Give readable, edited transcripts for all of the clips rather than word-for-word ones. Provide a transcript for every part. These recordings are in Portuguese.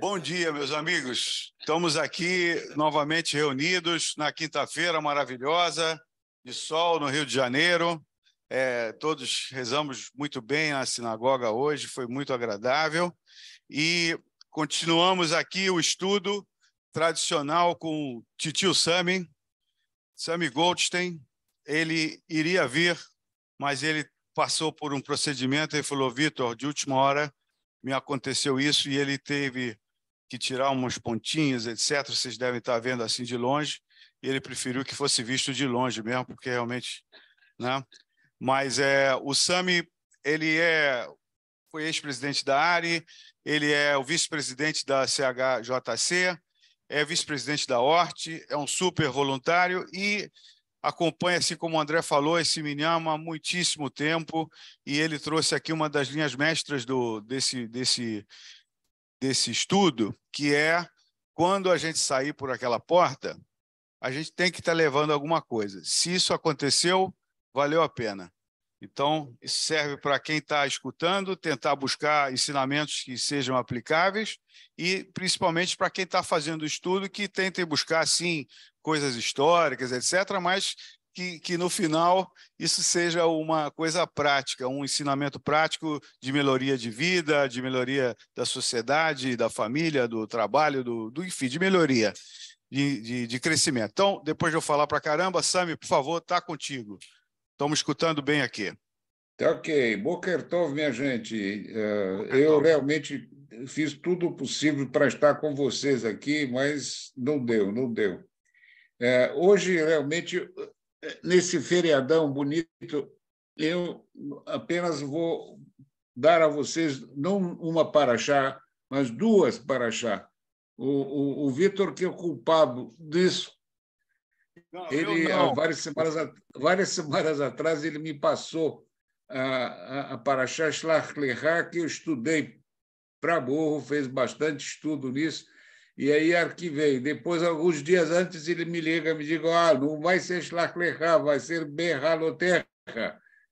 Bom dia, meus amigos. Estamos aqui novamente reunidos na quinta-feira maravilhosa, de sol no Rio de Janeiro. Todos rezamos muito bem na sinagoga hoje, foi muito agradável. E continuamos aqui o estudo tradicional com Titio Sami Goldstein. Ele iria vir, mas ele passou por um procedimento e falou: Vitor, de última hora me aconteceu isso, e ele teve que tirar umas pontinhas, etc. Vocês devem estar vendo assim de longe. E ele preferiu que fosse visto de longe mesmo, porque realmente, né? Mas o Sami, ele foi ex-presidente da ARI, ele é o vice-presidente da CHJC, é vice-presidente da ORT, é um super voluntário e acompanha, assim como o André falou, esse Minyan há muitíssimo tempo, e ele trouxe aqui uma das linhas mestras desse estudo, que é: quando a gente sair por aquela porta, a gente tem que estar levando alguma coisa. Se isso aconteceu, valeu a pena. Então, isso serve para quem está escutando, tentar buscar ensinamentos que sejam aplicáveis, e principalmente para quem está fazendo o estudo, que tentem buscar, sim, coisas históricas, etc., mas que no final isso seja uma coisa prática, um ensinamento prático de melhoria de vida, de melhoria da sociedade, da família, do trabalho, enfim, de melhoria, de crescimento. Então, depois de eu falar para caramba, Sami, por favor, está contigo. Estamos escutando bem aqui. Tá ok. Boker Tov, minha gente. Eu realmente fiz tudo o possível para estar com vocês aqui, mas não deu, não deu. Hoje, realmente, nesse feriadão bonito, eu apenas vou dar a vocês, não uma paraxá, mas duas paraxá. O Vitor, que é o culpado disso, Não, ele, há não. várias semanas atrás, ele me passou a Parashá Shlach Lecha, que eu estudei para burro, fez bastante estudo nisso, e aí arquivei. Depois, alguns dias antes, ele me liga, me diz: não vai ser Shlach Lecha, vai ser Berhalotecha.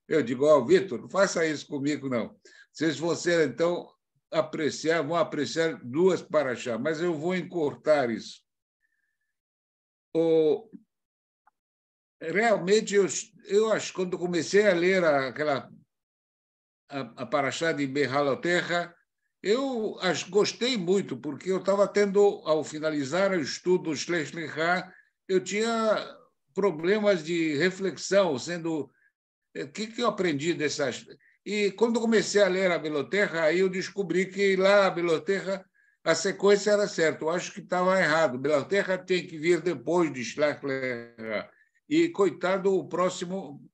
Eu digo: Vitor, não faça isso comigo, não. Vocês então, vão apreciar duas Parashá, mas eu vou encurtar isso. Realmente, eu acho que quando comecei a ler a Parashá de Berhalotecha, eu gostei muito, porque eu estava tendo, ao finalizar o estudo Shlech Lecha, eu tinha problemas de reflexão, o que eu aprendi dessas... E quando comecei a ler a Beloterra, aí eu descobri que lá a Beloterra, a sequência era certa. Eu acho que estava errado. Beloterra tem que vir depois de Shlech Lecha. E, coitado, o próximo,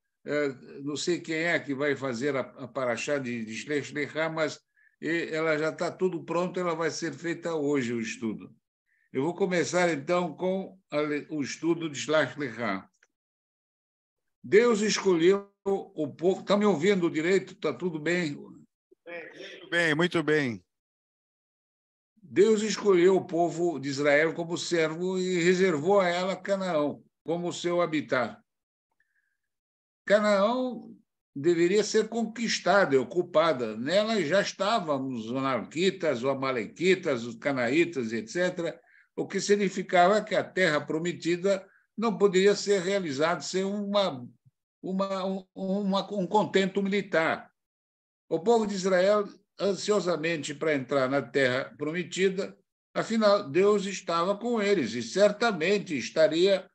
não sei quem é que vai fazer a paraxá de Shlech Lecha, mas ela já está tudo pronto, ela vai ser feita hoje, o estudo. Eu vou começar, então, com o estudo de Shlech Lecha. Deus escolheu o povo... Está me ouvindo direito? Está tudo bem? Muito bem, muito bem. Deus escolheu o povo de Israel como servo e reservou a ela Canaã como seu habitat. Canaã deveria ser conquistada e ocupada. Nela já estavam os anarquitas, os amalequitas, os canaítas, etc., o que significava que a terra prometida não poderia ser realizada sem um contento militar. O povo de Israel, ansiosamente para entrar na terra prometida, afinal, Deus estava com eles e certamente estaria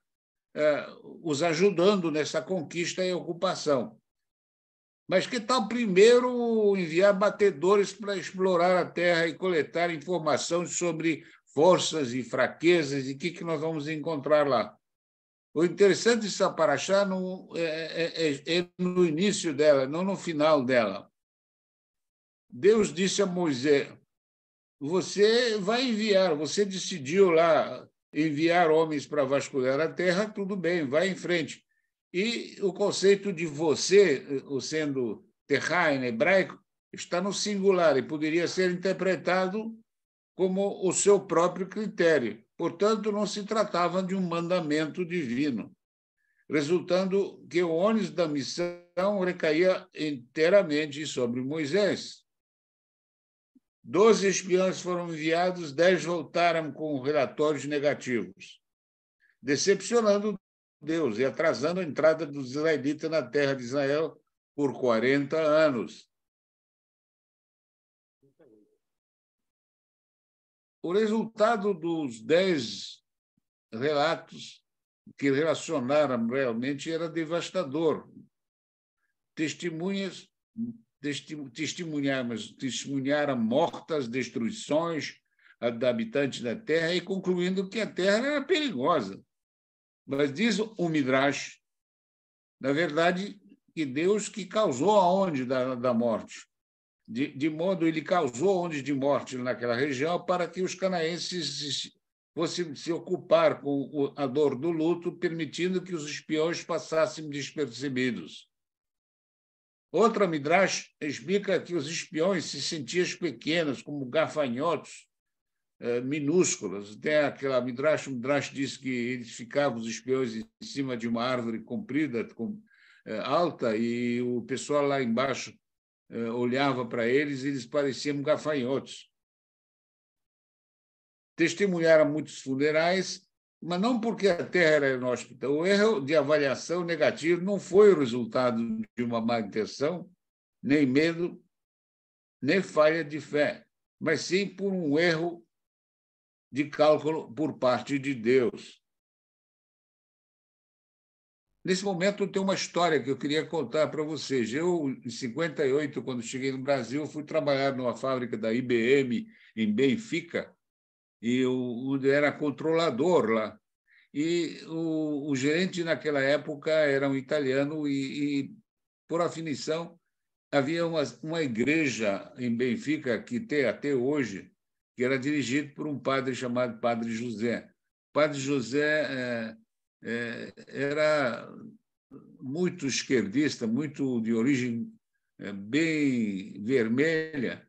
os ajudando nessa conquista e ocupação. Mas que tal primeiro enviar batedores para explorar a terra e coletar informações sobre forças e fraquezas e o que nós vamos encontrar lá? O interessante dessa paraxá é no início dela, não no final dela. Deus disse a Moisés: você vai enviar, você decidiu lá enviar homens para vasculhar a terra, tudo bem, vai em frente. E o conceito de você, sendo terra em hebraico, está no singular e poderia ser interpretado como o seu próprio critério. Portanto, não se tratava de um mandamento divino, resultando que o ônus da missão recaía inteiramente sobre Moisés. 12 espiões foram enviados, 10 voltaram com relatórios negativos, decepcionando Deus e atrasando a entrada dos israelitas na terra de Israel por 40 anos. O resultado dos 10 relatos que relacionaram realmente era devastador. Testemunharam mortas, destruições da habitantes da terra e concluindo que a terra era perigosa. Mas diz o Midrash, na verdade, que Deus que causou a onda da morte. De modo, ele causou ondas de morte naquela região para que os canaenses fossem se ocupar com a dor do luto, permitindo que os espiões passassem despercebidos. Outra Midrash explica que os espiões se sentiam pequenos, como gafanhotos minúsculos. Tem aquela Midrash, o Midrash diz que eles ficavam, os espiões, em cima de uma árvore comprida, alta, e o pessoal lá embaixo olhava para eles e eles pareciam gafanhotos. Testemunharam muitos funerais, mas não porque a terra era inóspita. O erro de avaliação negativo não foi o resultado de uma má intenção, nem medo, nem falha de fé, mas sim por um erro de cálculo por parte de Deus. Nesse momento, tem uma história que eu queria contar para vocês. Eu, em 58, quando cheguei no Brasil, fui trabalhar numa fábrica da IBM, em Benfica, e eu era controlador lá. E o gerente, naquela época, era um italiano e por afinição, havia uma igreja em Benfica, que tem até hoje, que era dirigida por um padre chamado Padre José. O Padre José era muito esquerdista, muito de origem bem vermelha,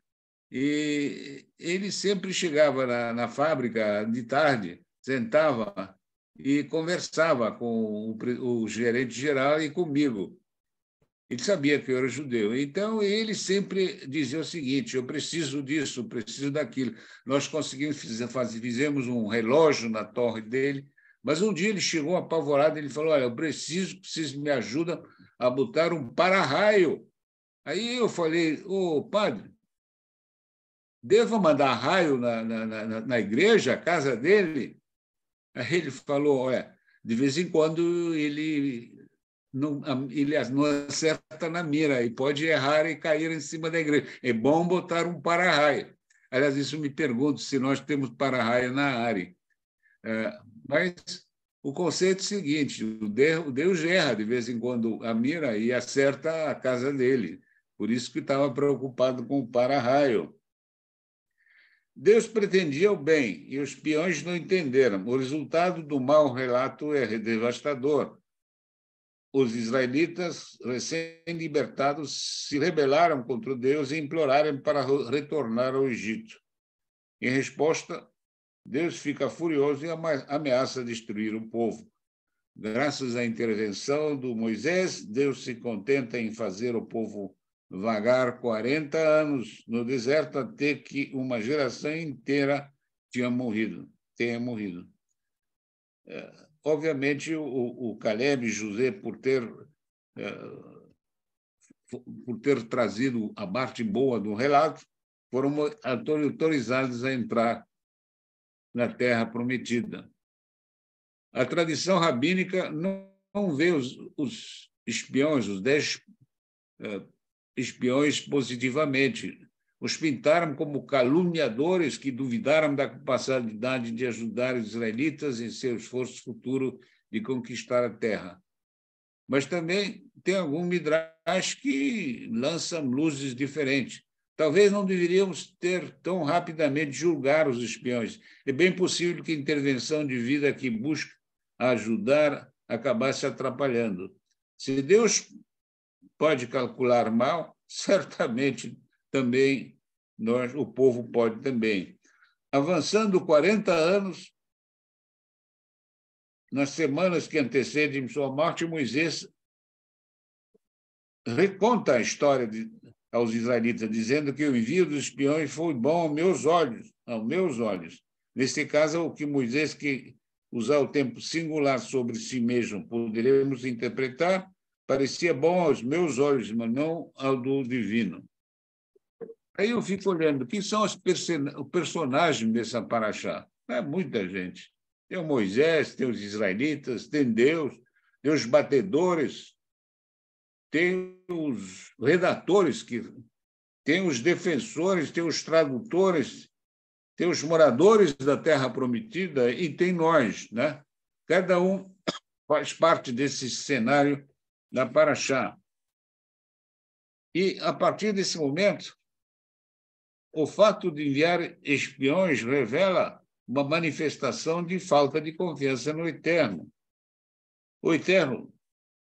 e ele sempre chegava na fábrica de tarde, sentava e conversava com o gerente geral e comigo. Ele sabia que eu era judeu. Então, ele sempre dizia o seguinte: eu preciso disso, preciso daquilo. Nós fizemos um relógio na torre dele, mas um dia ele chegou apavorado, ele falou: olha, eu preciso que vocês me ajudem a botar um para-raio. Aí eu falei: ô, padre, devo mandar raio na igreja, a casa dele? Aí ele falou: olha, de vez em quando ele não acerta na mira e pode errar e cair em cima da igreja. É bom botar um para-raio. Aliás, isso me pergunto se nós temos para-raio na área. Mas o conceito é o seguinte: o Deus erra de vez em quando a mira e acerta a casa dele. Por isso que estava preocupado com o para-raio. Deus pretendia o bem e os peões não entenderam. O resultado do mau relato é devastador. Os israelitas, recém-libertados, se rebelaram contra Deus e imploraram para retornar ao Egito. Em resposta, Deus fica furioso e ameaça destruir o povo. Graças à intervenção do Moisés, Deus se contenta em fazer o povo vagar 40 anos no deserto até que uma geração inteira tenha morrido. Obviamente, o Caleb e José, por ter trazido a parte boa do relato, foram autorizados a entrar na Terra Prometida. A tradição rabínica não vê os espiões, os 10 espiões, positivamente. Os pintaram como caluniadores que duvidaram da capacidade de ajudar os israelitas em seu esforço futuro de conquistar a terra. Mas também tem algum midrash que lança luzes diferentes. Talvez não deveríamos ter tão rapidamente julgar os espiões. É bem possível que a intervenção de vida que busca ajudar acabasse atrapalhando. Se Deus pode calcular mal, certamente também o povo pode também. Avançando 40 anos, nas semanas que antecedem sua morte, Moisés reconta a história aos israelitas, dizendo que o envio dos espiões foi bom aos meus olhos. Neste caso, o que Moisés que usar o tempo singular sobre si mesmo, poderemos interpretar, parecia bom aos meus olhos, mas não ao do divino. Aí eu fico olhando, quem são os personagens dessa paraxá? É muita gente. Tem o Moisés, tem os israelitas, tem Deus, tem os batedores, tem os redatores, tem os defensores, tem os tradutores, tem os moradores da Terra Prometida e tem nós, né? Cada um faz parte desse cenário da paraxá. E, a partir desse momento, o fato de enviar espiões revela uma manifestação de falta de confiança no Eterno. O Eterno,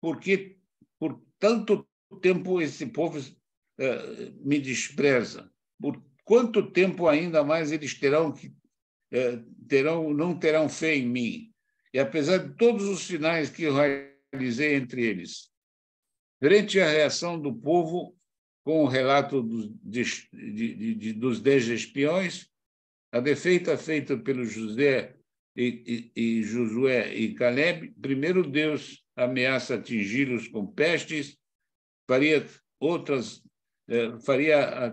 porque por tanto tempo esse povo me despreza? Por quanto tempo ainda mais eles não terão fé em mim? E apesar de todos os sinais que eu realizei entre eles, frente à reação do povo com o relato dos 10 espiões, a defeita feita pelo Josué e Caleb, primeiro Deus ameaça atingi-los com pestes, faria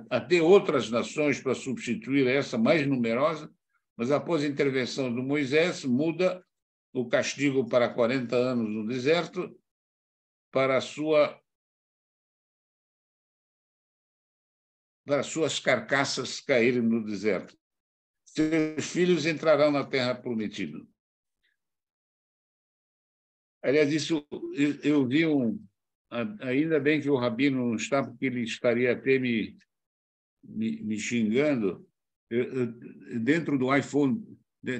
até outras nações para substituir essa mais numerosa, mas após a intervenção de Moisés, muda o castigo para 40 anos no deserto, para suas carcaças caírem no deserto. Seus filhos entrarão na terra prometida. Aliás, isso eu vi ainda bem que o Rabino não está, porque ele estaria até me xingando. Dentro do iPhone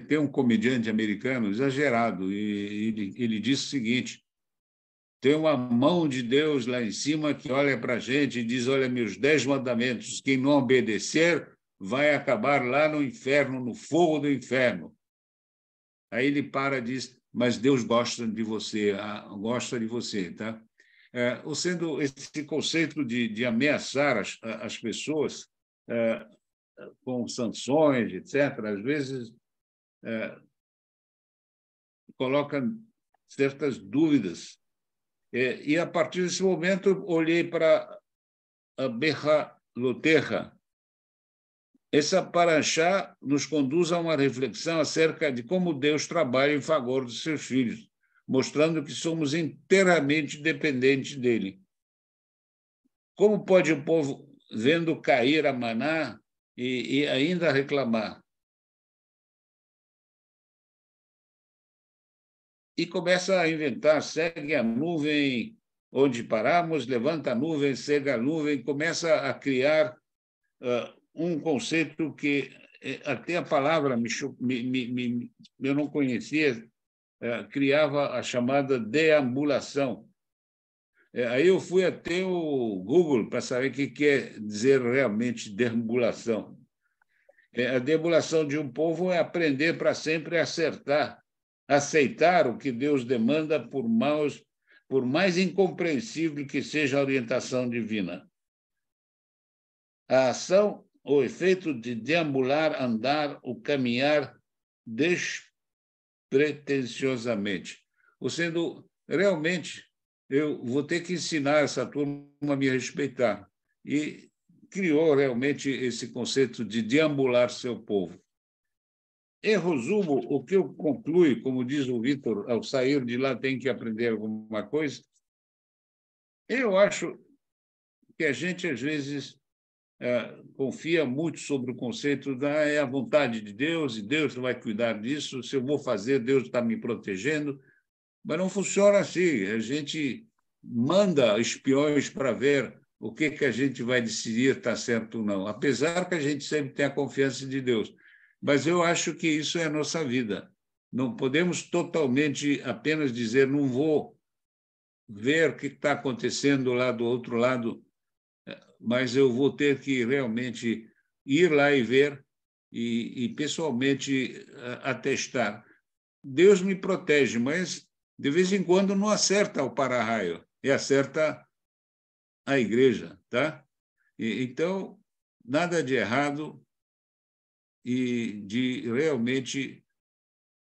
tem um comediante americano exagerado, e ele disse o seguinte: tem uma mão de Deus lá em cima que olha para a gente e diz: olha, meus 10 mandamentos, quem não obedecer vai acabar lá no inferno, no fogo do inferno. Aí ele para e diz: mas Deus gosta de você, tá? Sendo esse conceito de ameaçar as pessoas com sanções, etc., às vezes coloca certas dúvidas. E, a partir desse momento, olhei para a Berra Loterra. Essa paraxá nos conduz a uma reflexão acerca de como Deus trabalha em favor dos seus filhos, mostrando que somos inteiramente dependentes dele. Como pode o povo, vendo cair a maná, e ainda reclamar? E começa a inventar, segue a nuvem onde paramos, levanta a nuvem, segue a nuvem, começa a criar um conceito que até a palavra eu não conhecia, criava a chamada deambulação. Aí eu fui até o Google para saber o que quer dizer realmente deambulação. A deambulação de um povo é aprender para sempre a aceitar o que Deus demanda, por mais incompreensível que seja a orientação divina. A ação, o efeito de deambular, andar, o caminhar despretensiosamente. Ou sendo, realmente, eu vou ter que ensinar essa turma a me respeitar. E criou realmente esse conceito de deambular seu povo. Em resumo, o que eu concluo, como diz o Vitor, ao sair de lá tem que aprender alguma coisa, eu acho que a gente, às vezes, confia muito sobre o conceito é a vontade de Deus, e Deus vai cuidar disso, se eu vou fazer, Deus está me protegendo, mas não funciona assim. A gente manda espiões para ver o que a gente vai decidir está certo ou não, apesar que a gente sempre tem a confiança de Deus. Mas eu acho que isso é a nossa vida. Não podemos totalmente apenas dizer: não vou ver o que está acontecendo lá do outro lado, mas eu vou ter que realmente ir lá e ver e pessoalmente atestar. Deus me protege, mas de vez em quando não acerta o para-raio, e acerta a igreja, tá? Então, nada de errado e de realmente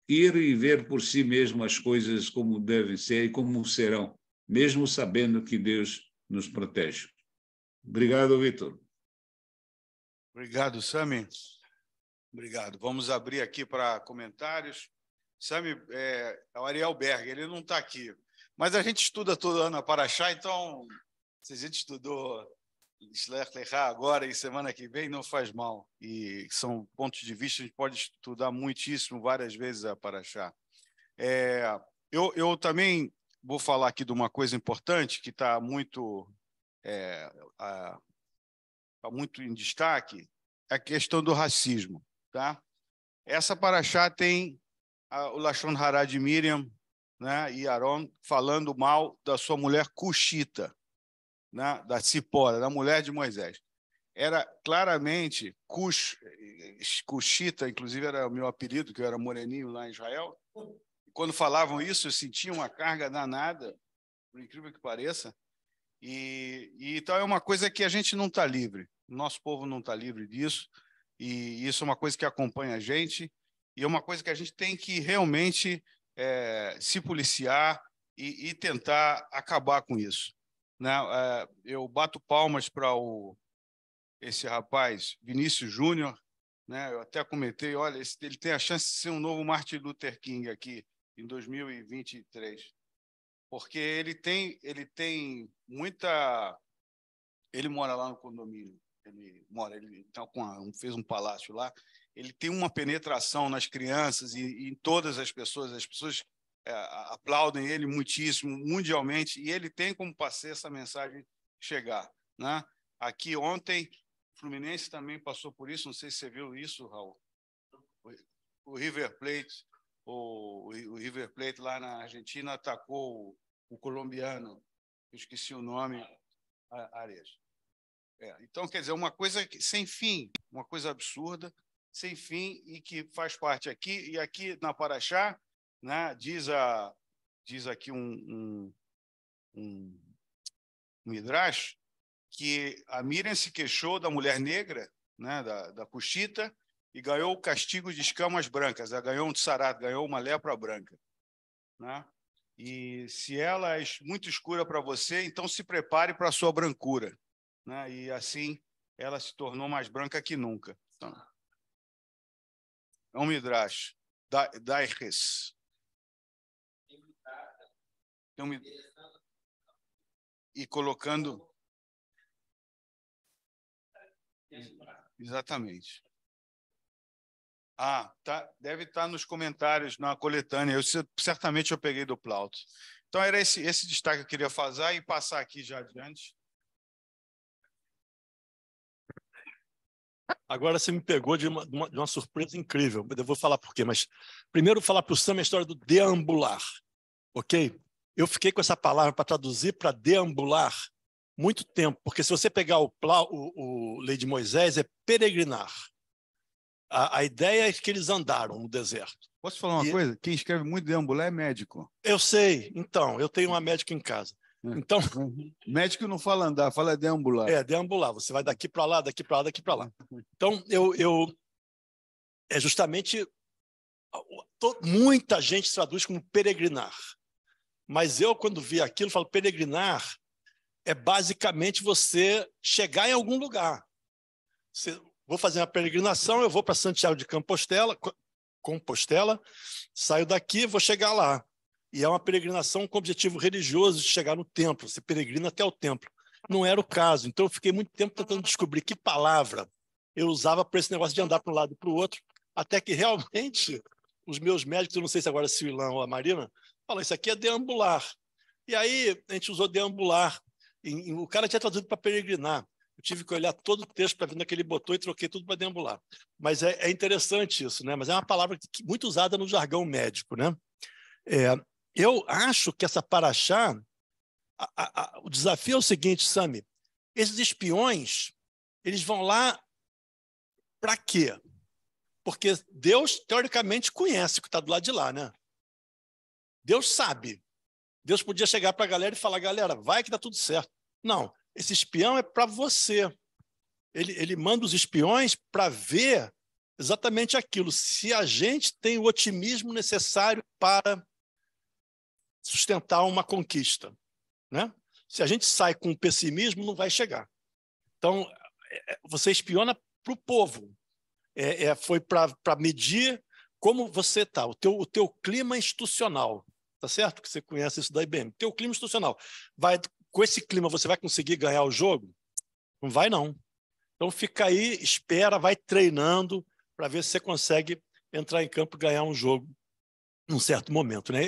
ir e ver por si mesmo as coisas como devem ser e como serão, mesmo sabendo que Deus nos protege. Obrigado, Vitor. Obrigado, Sami. Obrigado. Vamos abrir aqui para comentários. Sami, é o Ariel Berg, ele não está aqui, mas a gente estuda todo ano a Paraxá, então, se a gente estudou Shlech Lechá agora e semana que vem, não faz mal. E são pontos de vista, a gente pode estudar muitíssimo, várias vezes a Paraxá. Eu também vou falar aqui de uma coisa importante que está muito em destaque, a questão do racismo. Tá? Essa Paraxá tem o Lashon Hará de Miriam, né, e Aaron falando mal da sua mulher Cushita, né, da Cipora, da mulher de Moisés. Era claramente Cushita, inclusive era o meu apelido, que eu era moreninho lá em Israel. Quando falavam isso, eu sentia uma carga danada, por incrível que pareça. Então é uma coisa que a gente não está livre. O nosso povo não está livre disso. E isso é uma coisa que acompanha a gente. E é uma coisa que a gente tem que realmente se policiar e tentar acabar com isso. Né? Eu bato palmas para esse rapaz, Vinícius Júnior. Né? Eu até comentei, olha, ele tem a chance de ser um novo Martin Luther King aqui em 2023. Porque ele tem muita... Ele mora lá no condomínio. Ele fez um palácio lá. Ele tem uma penetração nas crianças e em todas as pessoas. As pessoas aplaudem ele muitíssimo, mundialmente, e ele tem como fazer essa mensagem chegar. Né? Aqui ontem, o Fluminense também passou por isso, não sei se você viu isso, Raul. O River Plate, o River Plate lá na Argentina atacou o colombiano, eu esqueci o nome, Arias. Então, quer dizer, uma coisa sem fim, uma coisa absurda, sem fim, e que faz parte aqui. E aqui na Paraxá, né, diz aqui um Midrash, que a Miriam se queixou da mulher negra, né, da Cushita, e ganhou o castigo de escamas brancas. Ela ganhou um tsarat, ganhou uma lepra branca. Né? E se ela é muito escura para você, então se prepare para a sua brancura. Né? E assim ela se tornou mais branca que nunca. Então, é um Midrash, Daiches. E colocando... Exatamente. Deve estar nos comentários, na coletânea. Certamente eu peguei do Plauto. Então, era esse destaque que eu queria fazer e passar aqui já adiante. Agora você me pegou de uma surpresa incrível. Eu vou falar por quê, mas primeiro falar para o Sam a história do deambular, ok? Eu fiquei com essa palavra para traduzir para deambular muito tempo, porque se você pegar o Lei de Moisés, é peregrinar. A ideia é que eles andaram no deserto. Posso falar uma coisa? Quem escreve muito deambular é médico. Eu sei. Então, eu tenho uma médica em casa. Então, médico não fala andar, fala deambular. Deambular. Você vai daqui para lá, daqui para lá, daqui para lá. Então, é justamente... Muita gente traduz como peregrinar. Mas eu, quando vi aquilo, falo peregrinar é basicamente você chegar em algum lugar. Vou fazer uma peregrinação, eu vou para Santiago de Compostela, saio daqui, vou chegar lá. E é uma peregrinação com objetivo religioso de chegar no templo, você peregrina até o templo. Não era o caso, então eu fiquei muito tempo tentando descobrir que palavra eu usava para esse negócio de andar para um lado e para o outro, até que realmente os meus médicos, eu não sei se agora é o Ilan ou a Marina, falam, isso aqui é deambular. E aí a gente usou deambular, e o cara tinha traduzido para peregrinar. Eu tive que olhar todo o texto para ver onde ele botou e troquei tudo para deambular. Mas é interessante isso, né? Mas é uma palavra muito usada no jargão médico, né? Eu acho que essa paraxá, o desafio é o seguinte, Sami, esses espiões, eles vão lá para quê? Porque Deus, teoricamente, conhece o que está do lado de lá, né? Deus sabe. Deus podia chegar para a galera e falar, galera, vai que dá tudo certo. Não, esse espião é para você. Ele manda os espiões para ver exatamente aquilo, se a gente tem o otimismo necessário para sustentar uma conquista, né? Se a gente sai com pessimismo, não vai chegar. Então, você espiona para o povo. Foi para medir como você está, o teu clima institucional, tá certo? Que você conhece isso da IBM. Teu clima institucional. Com esse clima, você vai conseguir ganhar o jogo? Não vai, não. Então, fica aí, espera, vai treinando para ver se você consegue entrar em campo e ganhar um jogo num certo momento, né?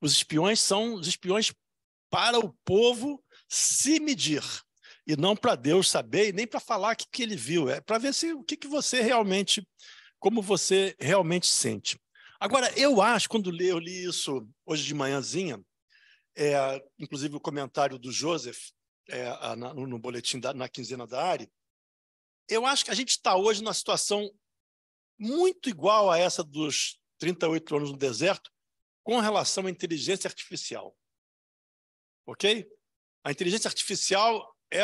Os espiões são os espiões para o povo se medir, e não para Deus saber, e nem para falar o que ele viu, é para ver o que você realmente, como você realmente sente. Agora, eu acho, quando eu li isso hoje de manhãzinha, inclusive o comentário do Joseph no boletim na quinzena da ARE, eu acho que a gente está hoje numa situação muito igual a essa dos 38 anos no deserto, com relação à inteligência artificial. Ok? A inteligência artificial é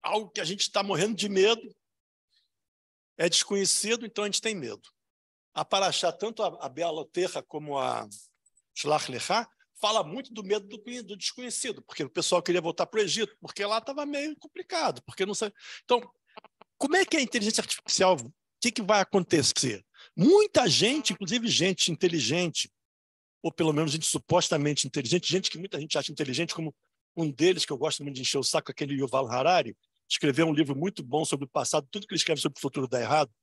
algo que a gente está morrendo de medo, é desconhecido, então a gente tem medo. A Paraxá, tanto a Be'alot Terra como a Shlach Lecha, fala muito do medo do desconhecido, porque o pessoal queria voltar para o Egito, porque lá estava meio complicado, porque não sabe. Então, como é que a inteligência artificial, o que vai acontecer? Muita gente, inclusive gente inteligente, ou pelo menos gente supostamente inteligente, gente que muita gente acha inteligente, como um deles, que eu gosto muito de encher o saco, aquele Yuval Harari, escreveu um livro muito bom sobre o passado, tudo que ele escreve sobre o futuro dá errado,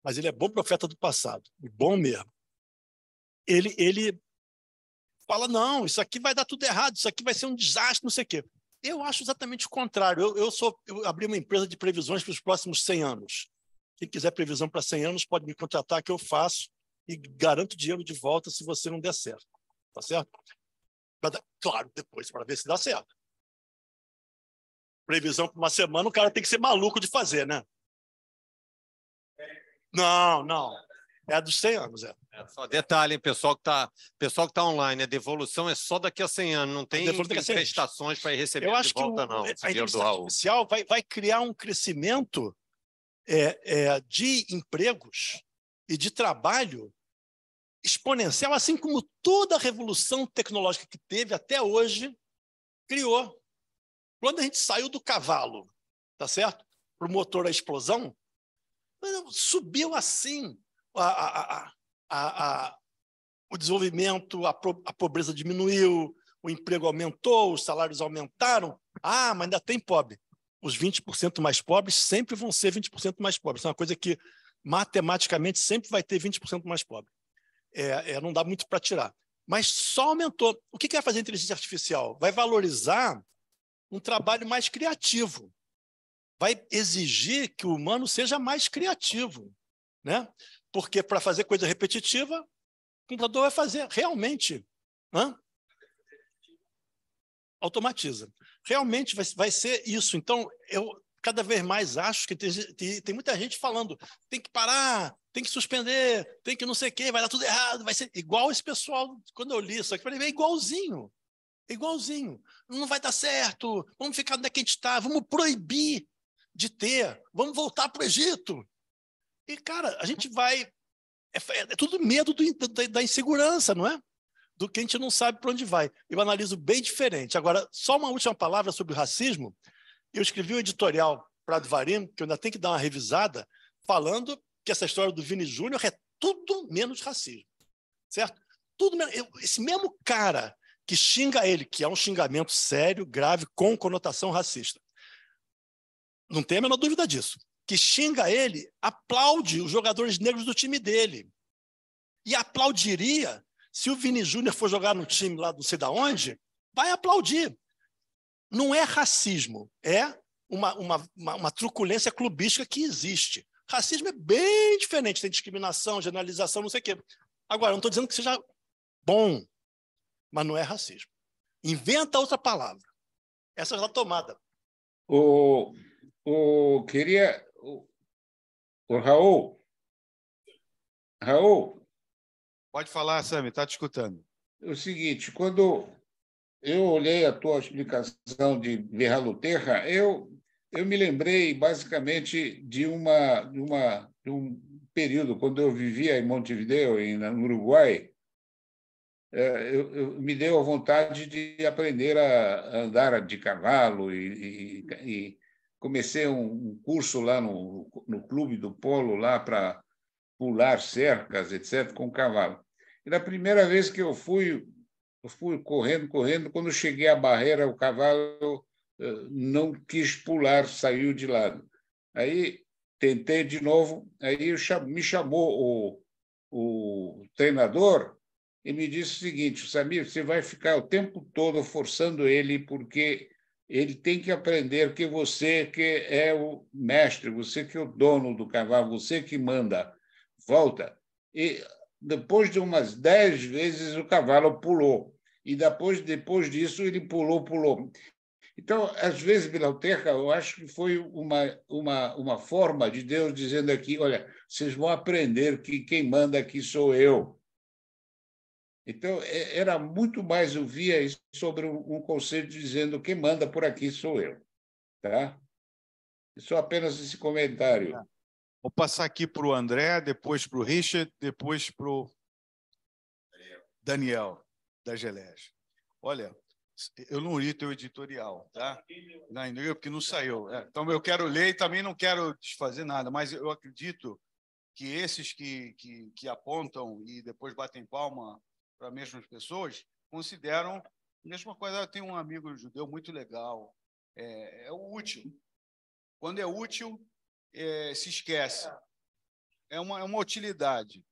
mas ele é bom profeta do passado, bom mesmo. Ele fala, não, isso aqui vai dar tudo errado, isso aqui vai ser um desastre, não sei o quê. Eu acho exatamente o contrário. Eu abri uma empresa de previsões para os próximos 100 anos. Quem quiser previsão para 100 anos pode me contratar, que eu faço, e garanto dinheiro de volta se você não der certo. Tá certo? Claro, depois, para ver se dá certo. Previsão para uma semana, o cara tem que ser maluco de fazer, né? Não. É a dos 100 anos, Só detalhe, hein, pessoal que tá online, a devolução é só daqui a 100 anos, não tem prestações para receber de volta, não. A inteligência artificial vai criar um crescimento de empregos e de trabalho exponencial, assim como toda a revolução tecnológica que teve até hoje criou. Quando a gente saiu do cavalo, tá certo? Para o motor a explosão, subiu assim o desenvolvimento, a pobreza diminuiu, o emprego aumentou, os salários aumentaram. Mas ainda tem pobre. Os 20% mais pobres sempre vão ser 20% mais pobres. Isso é uma coisa que matematicamente sempre vai ter 20% mais pobre. Não dá muito para tirar. Mas só aumentou. O que vai fazer a inteligência artificial? Vai valorizar um trabalho mais criativo. Vai exigir que o humano seja mais criativo, né? Porque para fazer coisa repetitiva, o computador vai fazer realmente. Automatiza. Realmente vai ser isso. Então, eu cada vez mais acho que tem muita gente falando, tem que parar, tem que suspender, tem que não sei o quê, vai dar tudo errado, vai ser igual esse pessoal. Quando eu li isso aqui, eu falei, é igualzinho. Não vai dar certo, vamos ficar onde é que a gente está, vamos proibir de ter, vamos voltar para o Egito. E, cara, a gente vai... É tudo medo da insegurança, não é? Do que a gente não sabe para onde vai. Eu analiso bem diferente. Agora, só uma última palavra sobre o racismo. Eu escrevi um editorial para Advarim, que eu ainda tenho que dar uma revisada, falando que essa história do Vini Júnior é tudo menos racismo. Certo? Tudo menos. Esse mesmo cara que xinga ele, que é um xingamento sério, grave, com conotação racista. Não tem a menor dúvida disso. Que xinga ele, aplaude os jogadores negros do time dele. E aplaudiria se o Vini Júnior for jogar no time lá não sei de onde, vai aplaudir. Não é racismo, é uma truculência clubística que existe. Racismo é bem diferente, tem discriminação, generalização, não sei o quê. Agora, não estou dizendo que seja bom, mas não é racismo. Inventa outra palavra. Essa já está tomada. Raul. Pode falar, Sami, está te escutando. É o seguinte, quando eu olhei a tua explicação de Be'alot Terra, eu eu me lembrei, basicamente, de um período, quando eu vivia em Montevideo, no Uruguai, me deu a vontade de aprender a andar de cavalo e comecei um curso lá no Clube do Polo, lá para pular cercas, etc., com cavalo. E na primeira vez que eu fui correndo. Quando cheguei à barreira, o cavalo não quis pular, saiu de lado. Aí tentei de novo, aí me chamou o treinador e me disse o seguinte: Samir, você vai ficar o tempo todo forçando ele, porque ele tem que aprender que você que é o mestre, você que é o dono do cavalo, você que manda. Volta. E depois de umas 10 vezes o cavalo pulou. E depois disso ele pulou. Então, às vezes, Bilauteca, eu acho que foi uma forma de Deus dizendo aqui: olha, vocês vão aprender que quem manda aqui sou eu. Então, era muito mais, eu via isso sobre um conceito dizendo: quem manda por aqui sou eu. Tá? Só apenas esse comentário. Vou passar aqui para o André, depois para o Richard, depois para o Daniel, da Gelés. Olha, eu não li teu editorial, tá? Não, porque não saiu. Então, eu quero ler e também não quero desfazer nada, mas eu acredito que esses que apontam e depois batem palma para as mesmas pessoas consideram a mesma coisa. Eu tenho um amigo judeu muito legal, é o útil. Quando é útil, se esquece. É uma utilidade.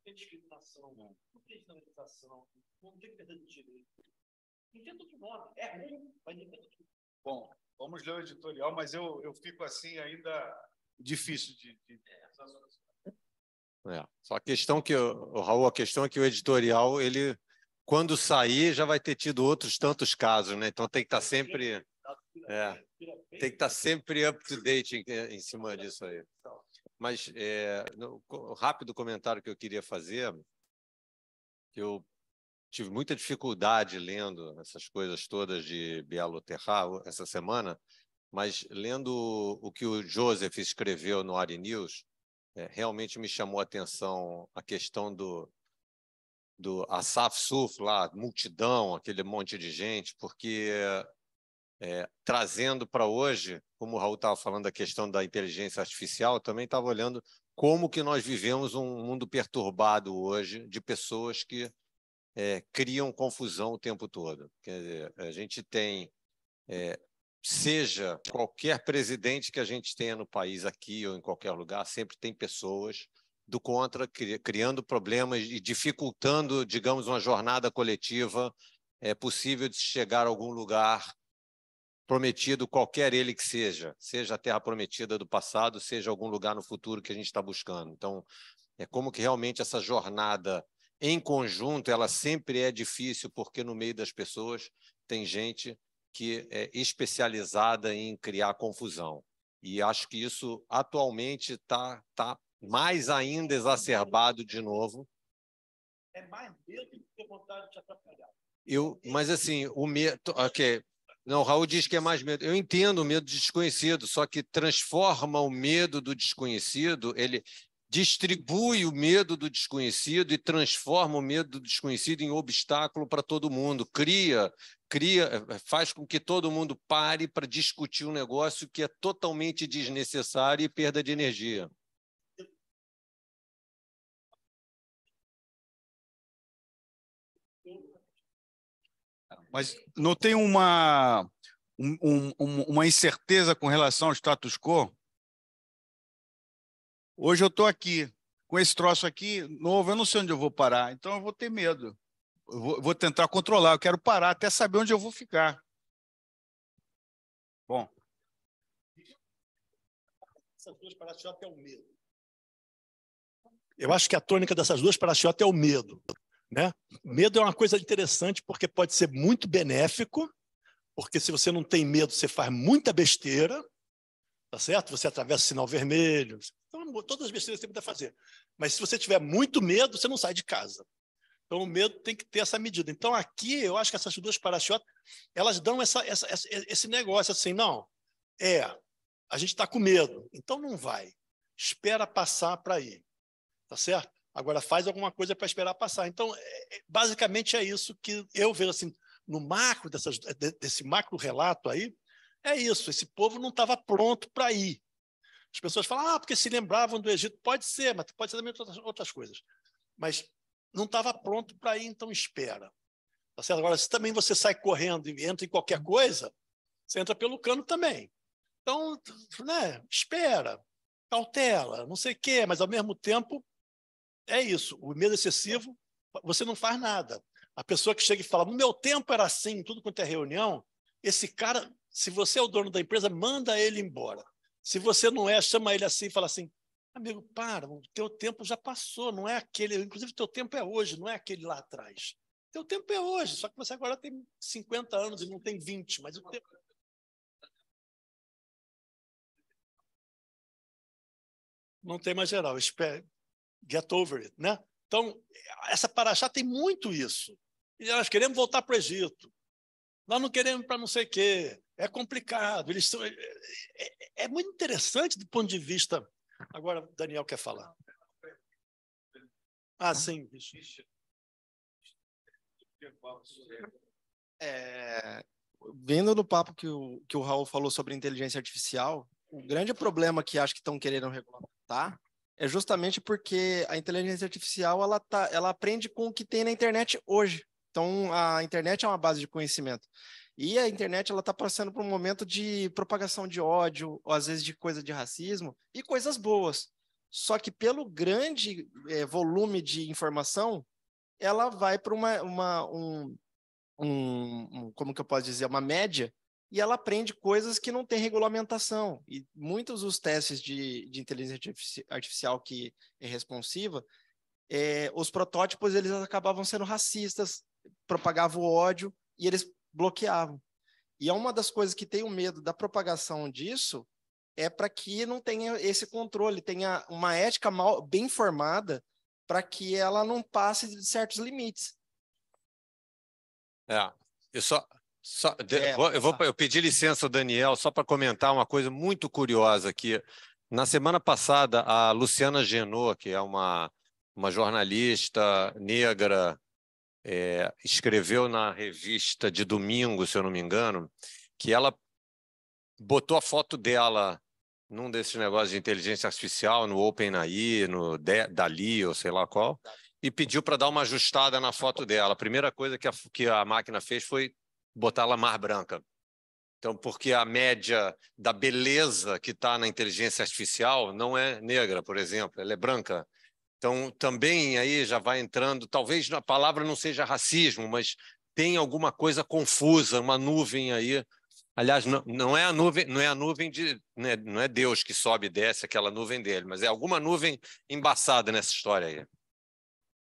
Tem discriminação, não tem generalização, não tem perda de direito. Entendo que nome, é ruim, mas entendo que... Bom, vamos ler o editorial, mas eu fico assim ainda difícil de... Só a questão que Raul, a questão é que o editorial, ele, quando sair, já vai ter tido outros tantos casos, né? Então tem que estar sempre... tem que estar sempre up to date em cima disso aí. Mas o rápido comentário que eu queria fazer, que eu tive muita dificuldade lendo essas coisas todas de Bialo Terra essa semana, mas lendo o que o Joseph escreveu no Ari News, realmente me chamou a atenção a questão do Asaf Suf lá, multidão, aquele monte de gente, porque trazendo para hoje, como o Raul estava falando da questão da inteligência artificial, também estava olhando como que nós vivemos um mundo perturbado hoje de pessoas que criam confusão o tempo todo. Quer dizer, a gente tem, seja qualquer presidente que a gente tenha no país aqui ou em qualquer lugar, sempre tem pessoas do contra criando problemas e dificultando, digamos, uma jornada coletiva possível de chegar a algum lugar prometido, qualquer ele que seja a terra prometida do passado, seja algum lugar no futuro que a gente está buscando. Então, é como que realmente essa jornada em conjunto, ela sempre é difícil, porque no meio das pessoas tem gente que é especializada em criar confusão. E acho que isso atualmente está mais ainda exacerbado de novo. É mais medo do que vontade de te atrapalhar. Mas assim, o medo... Okay. Não, o Raul diz que é mais medo. Eu entendo o medo do desconhecido, só que transforma o medo do desconhecido, ele distribui o medo do desconhecido e transforma o medo do desconhecido em obstáculo para todo mundo. Faz com que todo mundo pare para discutir um negócio que é totalmente desnecessário e perda de energia. Mas não tem uma incerteza com relação ao status quo? Hoje eu estou aqui, com esse troço aqui novo, eu não sei onde eu vou parar, então eu vou ter medo. Eu vou tentar controlar, eu quero parar até saber onde eu vou ficar. Bom. Essas duas paraciotas é o medo. Eu acho que a tônica dessas duas paraciotas é o medo. Né? Medo é uma coisa interessante porque pode ser muito benéfico, porque se você não tem medo, você faz muita besteira, tá certo? Você atravessa o sinal vermelho, então, todas as besteiras você pode fazer. Mas se você tiver muito medo, você não sai de casa. Então, o medo tem que ter essa medida. Então, aqui, eu acho que essas duas paraciotas, elas dão esse negócio assim, não, a gente está com medo, então não vai. Espera passar para ir, tá certo? Agora faz alguma coisa para esperar passar. Então, basicamente é isso que eu vejo assim, no macro desse macro relato aí, é isso, esse povo não estava pronto para ir. As pessoas falam, porque se lembravam do Egito. Pode ser, mas pode ser também outras coisas. Mas não estava pronto para ir, então espera. Tá certo? Agora, se também você sai correndo e entra em qualquer coisa, você entra pelo cano também. Então, né, espera, cautela, não sei o quê, mas ao mesmo tempo é isso. O medo excessivo, você não faz nada. A pessoa que chega e fala, no meu tempo era assim, tudo quanto é reunião, esse cara, se você é o dono da empresa, manda ele embora. Se você não é, chama ele assim e fala assim, amigo, para, o teu tempo já passou, não é aquele, inclusive o teu tempo é hoje, não é aquele lá atrás. O teu tempo é hoje, só que você agora tem 50 anos e não tem 20, mas o tempo... Não tem mais geral, espere, get over it, né? Então, essa paraxá tem muito isso. E nós queremos voltar para o Egito. Nós não queremos para não sei o quê. É complicado. Eles são... é muito interessante do ponto de vista... Agora, Daniel quer falar. Sim. Vendo no papo que o Raul falou sobre inteligência artificial, o grande problema que acho que estão querendo regulamentar é justamente porque a inteligência artificial ela aprende com o que tem na internet hoje. Então, a internet é uma base de conhecimento. E a internet está passando por um momento de propagação de ódio, ou às vezes de coisa de racismo, e coisas boas. Só que pelo grande volume de informação, ela vai para como que eu posso dizer, uma média, e ela aprende coisas que não tem regulamentação. E muitos dos testes de inteligência artificial que é responsiva, os protótipos eles acabavam sendo racistas, propagavam ódio e eles bloqueavam. E é uma das coisas que tem o medo da propagação disso, é para que não tenha esse controle, tenha uma ética bem formada para que ela não passe de certos limites. Eu pedi licença ao Daniel só para comentar uma coisa muito curiosa aqui. Na semana passada, a Luciana Genot, que é uma jornalista negra, escreveu na revista de domingo, se eu não me engano, que ela botou a foto dela num desses negócios de inteligência artificial, no OpenAI, no DALL-E, ou sei lá qual, e pediu para dar uma ajustada na foto dela. A primeira coisa que a máquina fez foi botar ela mais branca. Então, porque a média da beleza que está na inteligência artificial não é negra, por exemplo, ela é branca. Então, também aí já vai entrando, talvez a palavra não seja racismo, mas tem alguma coisa confusa, uma nuvem aí. Aliás, não é a nuvem de, né, não é Deus que sobe e desce aquela nuvem dele, mas é alguma nuvem embaçada nessa história aí.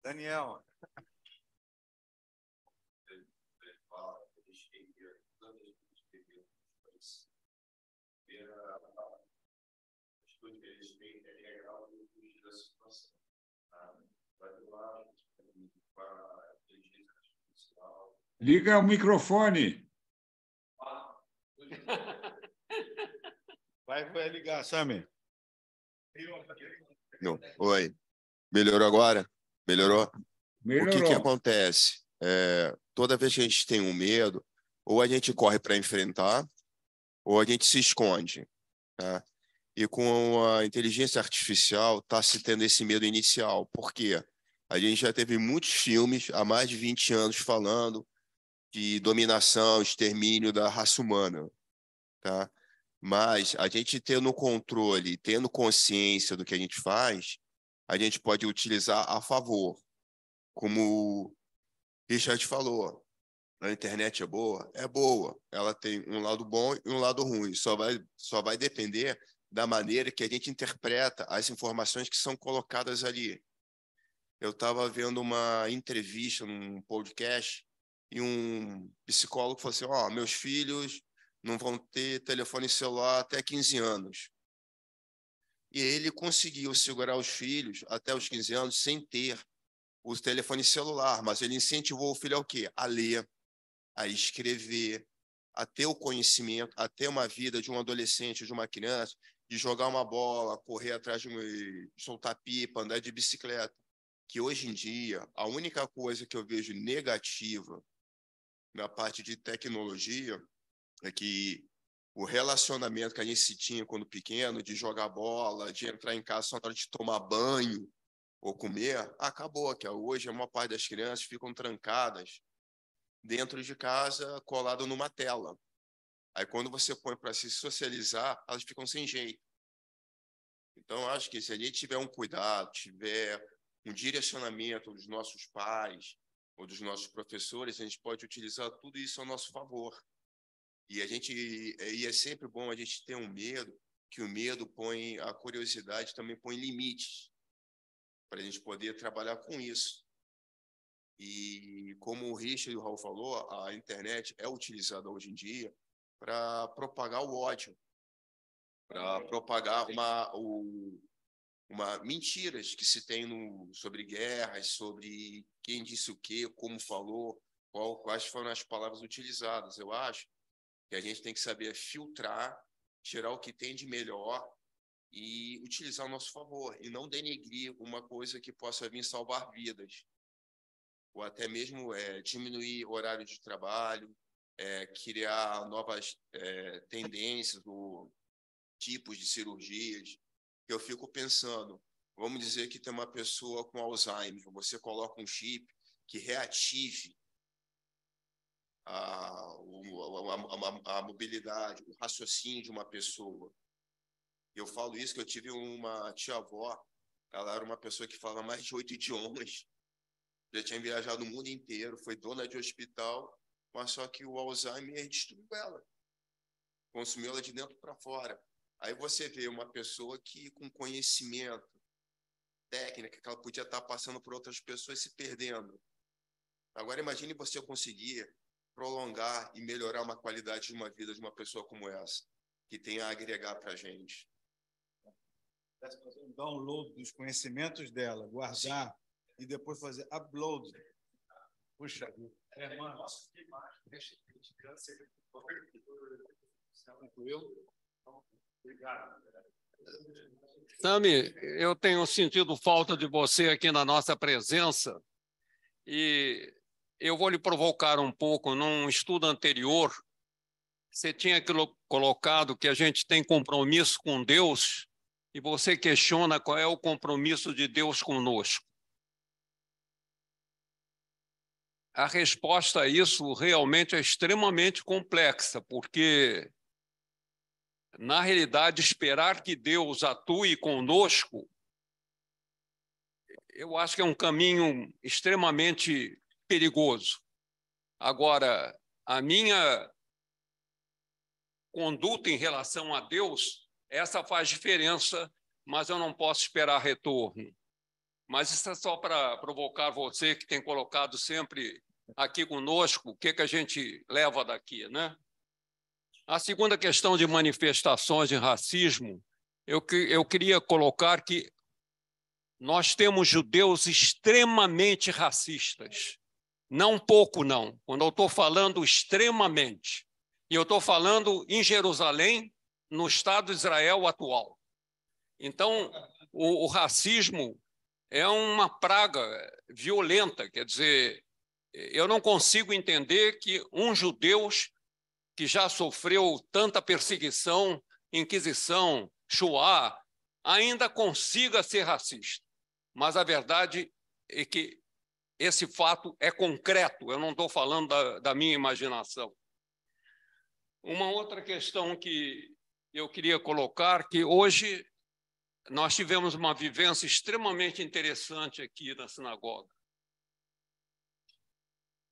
Daniel. Liga o microfone. Vai ligar, Sami. Não. Oi. Melhorou agora? Melhorou? Melhorou. O que acontece? Toda vez que a gente tem um medo, ou a gente corre para enfrentar, ou a gente se esconde. Tá? E com a inteligência artificial está se tendo esse medo inicial. Por quê? A gente já teve muitos filmes há mais de 20 anos falando de dominação, extermínio da raça humana. Tá? Mas a gente tendo controle, tendo consciência do que a gente faz, a gente pode utilizar a favor. Como o Richard falou, a internet é boa? É boa. Ela tem um lado bom e um lado ruim. Só vai depender da maneira que a gente interpreta as informações que são colocadas ali. Eu estava vendo uma entrevista num podcast e um psicólogo falou assim, meus filhos não vão ter telefone celular até 15 anos. E ele conseguiu segurar os filhos até os 15 anos sem ter o telefone celular, mas ele incentivou o filho ao quê? A ler, a escrever, a ter o conhecimento, a ter uma vida de um adolescente, de uma criança, de jogar uma bola, correr atrás de soltar pipa, andar de bicicleta. Que hoje em dia, a única coisa que eu vejo negativa na parte de tecnologia é que o relacionamento que a gente se tinha quando pequeno, de jogar bola, de entrar em casa só na hora de tomar banho ou comer, acabou. Que hoje a maior parte das crianças ficam trancadas dentro de casa, colado numa tela. Aí, quando você põe para se socializar, elas ficam sem jeito. Então, acho que se a gente tiver um cuidado, tiver um direcionamento dos nossos pais ou dos nossos professores, a gente pode utilizar tudo isso ao nosso favor. E é sempre bom a gente ter um medo, que o medo põe, a curiosidade também põe limites, para a gente poder trabalhar com isso. E como o Richard e o Raul falou, a internet é utilizada hoje em dia para propagar o ódio, para propagar mentiras que se tem sobre guerras, sobre quem disse o quê, como falou, quais foram as palavras utilizadas. Eu acho que a gente tem que saber filtrar, tirar o que tem de melhor e utilizar ao nosso favor, e não denegrir uma coisa que possa vir salvar vidas, ou até mesmo diminuir o horário de trabalho, criar novas tendências ou tipos de cirurgias. Eu fico pensando, vamos dizer que tem uma pessoa com Alzheimer, você coloca um chip que reative a mobilidade, o raciocínio de uma pessoa. Eu falo isso que eu tive uma tia-avó, ela era uma pessoa que falava mais de 8 idiomas, já tinha viajado o mundo inteiro, foi dona de hospital, mas só que o Alzheimer destruiu ela, consumiu ela de dentro para fora. Aí você vê uma pessoa que, com conhecimento, técnica, que ela podia estar passando por outras pessoas se perdendo. Agora, imagine você conseguir prolongar e melhorar uma qualidade de uma vida de uma pessoa como essa, que tem a agregar para a gente. Fazer um download dos conhecimentos dela, guardar. Sim. E depois fazer upload. Puxa vida. Sami, eu tenho sentido falta de você aqui na nossa presença e eu vou lhe provocar um pouco. Num estudo anterior, você tinha colocado que a gente tem compromisso com Deus e você questiona qual é o compromisso de Deus conosco. A resposta a isso realmente é extremamente complexa, porque, na realidade, esperar que Deus atue conosco, eu acho que é um caminho extremamente perigoso. Agora, a minha conduta em relação a Deus, essa faz diferença, mas eu não posso esperar retorno. Mas isso é só para provocar você, que tem colocado sempre aqui conosco, o que a gente leva daqui, né? A segunda questão de manifestações de racismo, eu queria colocar que nós temos judeus extremamente racistas. Não pouco, não. Quando eu estou falando extremamente. E eu estou falando em Jerusalém, no Estado de Israel atual. Então, o racismo é uma praga violenta. Quer dizer, eu não consigo entender que um judeu que já sofreu tanta perseguição, Inquisição, Shoah, ainda consiga ser racista. Mas a verdade é que esse fato é concreto, eu não estou falando da minha imaginação. Uma outra questão que eu queria colocar, que hoje nós tivemos uma vivência extremamente interessante aqui na sinagoga.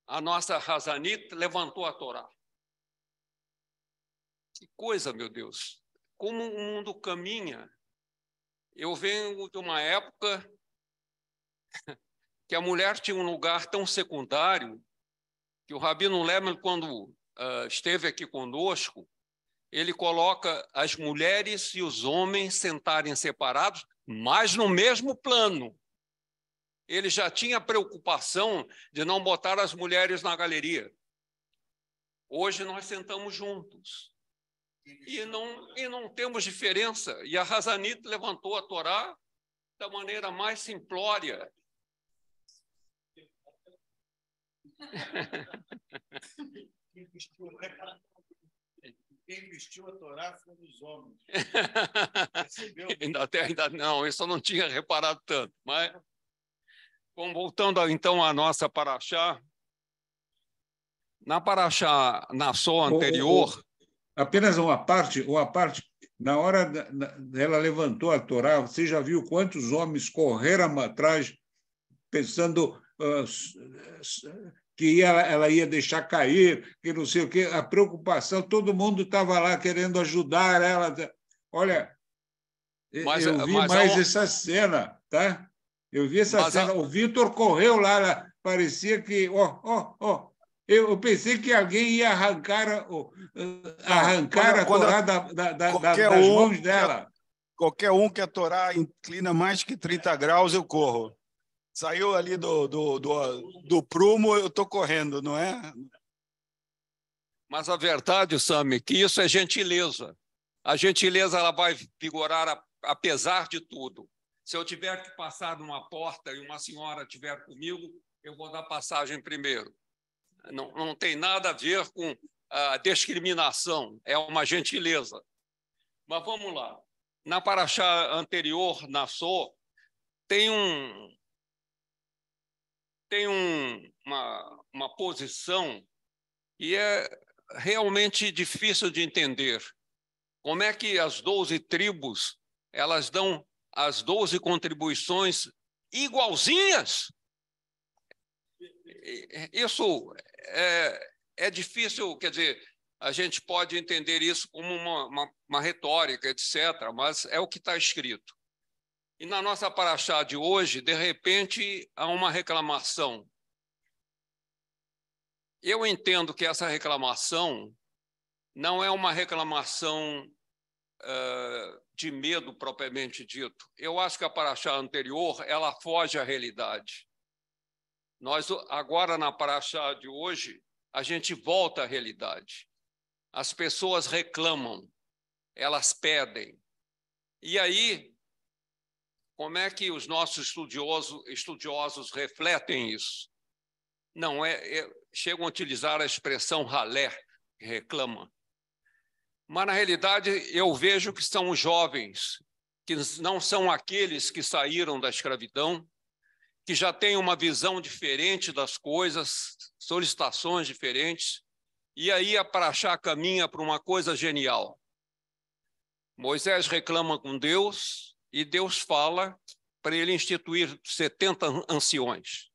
A nossa Razanit levantou a Torá. Que coisa, meu Deus! Como o mundo caminha. Eu venho de uma época que a mulher tinha um lugar tão secundário que o Rabino Lemel, quando esteve aqui conosco, ele coloca as mulheres e os homens sentarem separados, mas no mesmo plano. Ele já tinha preocupação de não botar as mulheres na galeria. Hoje nós sentamos juntos. E não temos diferença. E a Razanit levantou a Torá da maneira mais simplória. Quem vestiu a Torá foram os homens. ainda não, isso eu não tinha reparado tanto. Mas, voltando então à nossa paraxá, na paraxá Nassó anterior... Apenas uma parte, na hora ela levantou a Torá, você já viu quantos homens correram atrás pensando que ela ia deixar cair, que não sei o quê, a preocupação, todo mundo estava lá querendo ajudar ela. Olha, eu vi mais essa cena, tá? Eu vi essa cena. O Vitor correu lá, parecia que... Eu pensei que alguém ia arrancar a Torá das mãos dela. Qualquer um que a Torá inclina mais que 30 graus, eu corro. Saiu ali do prumo, eu estou correndo, não é? Mas a verdade, Sami, que isso é gentileza. A gentileza ela vai vigorar apesar de tudo. Se eu tiver que passar numa porta e uma senhora estiver comigo, eu vou dar passagem primeiro. Não tem nada a ver com a discriminação, é uma gentileza. Mas vamos lá. Na paraxá anterior, Nassó, tem uma posição que é realmente difícil de entender. Como é que as 12 tribos elas dão as 12 contribuições igualzinhas? Isso é difícil, quer dizer, a gente pode entender isso como uma retórica, etc., mas é o que está escrito. E na nossa paraxá de hoje, de repente, há uma reclamação. Eu entendo que essa reclamação não é uma reclamação de medo propriamente dito. Eu acho que a paraxá anterior ela foge à realidade. Nós, agora, na paraxá de hoje, a gente volta à realidade. As pessoas reclamam, elas pedem. E aí, como é que os nossos estudiosos refletem isso? Não chegam a utilizar a expressão ralé, que reclama. Mas, na realidade, eu vejo que são os jovens, que não são aqueles que saíram da escravidão, que já têm uma visão diferente das coisas, solicitações diferentes, e aí a paraxá caminha para uma coisa genial. Moisés reclama com Deus e Deus fala para ele instituir 70 anciões.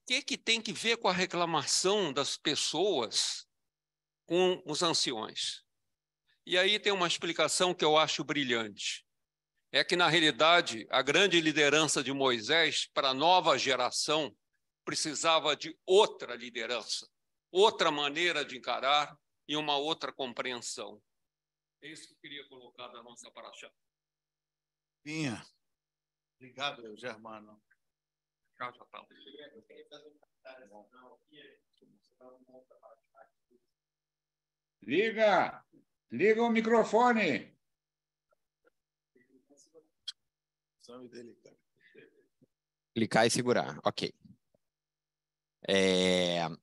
O que tem que ver com a reclamação das pessoas com os anciões? E aí tem uma explicação que eu acho brilhante. É que, na realidade, a grande liderança de Moisés para a nova geração precisava de outra liderança, outra maneira de encarar e uma outra compreensão. É isso que eu queria colocar da nossa paraxá. Vinha. Obrigado, Germano. Já está. Liga o microfone. Clicar e segurar, ok.